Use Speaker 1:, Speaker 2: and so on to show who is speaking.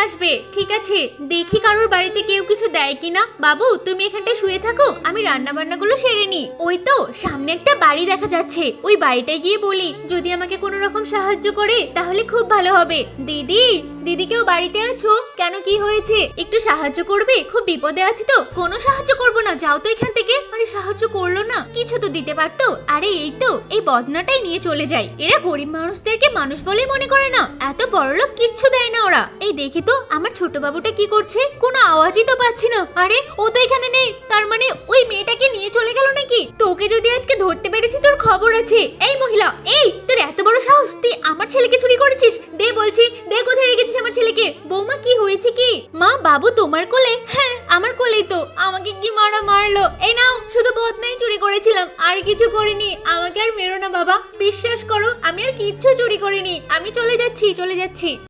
Speaker 1: আসবে। ঠিক আছে, দেখি কারোর বাড়িতে কেউ কিছু দেয় কিনা। বাবু তুমি এখানটায় শুয়ে থাকো, আমি রান্না বান্নাগুলো সেরে নি। ওই তো সামনে একটা বাড়ি দেখা যাচ্ছে, ওই বাড়িটায় গিয়ে বলি যদি আমাকে কোনো রকম সাহায্য করে তাহলে খুব ভালো হবে। দিদি, দিদি কেউ বাড়িতে আছো? কেন কি হয়েছে? একটু সাহায্য করবে, খুব বিপদে আছি তো। কোনো সাহায্য করবো না, যাও তো এখান থেকে। আরে সাহায্য করলো না, কিছু তো দিতে পারতো। আরে এই তো এই বদনাটাই নিয়ে চলে যায়। এরা গরিব মানুষদেরকে মানুষ বলে মনে করে না, এত বড়লোক কিচ্ছু দেয় না ওরা। এই দেখি তো আমার ছোট বাবুটা কি করছে, কোনো আওয়াজই তো পাচ্ছি না। আরে ও তো এখানে নেই, তার মানে ওই মেয়েটাকে নিয়ে চলে গেল নাকি? তোকে যদি আজকে ধরতে পেরেছি তোর খবর আছে। এই মহিলা, এই তোর এত বড় সাহস, তুই আমার ছেলেকে চুরি করেছিস? দে বলছি, দে কোথায় রেখেছিস আমার ছেলেকে। বৌমা কি হয়েছে কি? মা বাবু তোমার কোলে? হ্যাঁ আমার কোলেই তো। আমাকে কি মারলো। এই নাও, শুধু বদনাই চুরি করেছিলাম, আর কিছু করিনি। আমাকে আর মেরো না বাবা, বিশ্বাস করো আমি আর কিচ্ছু চুরি করিনি। আমি চলে যাচ্ছি।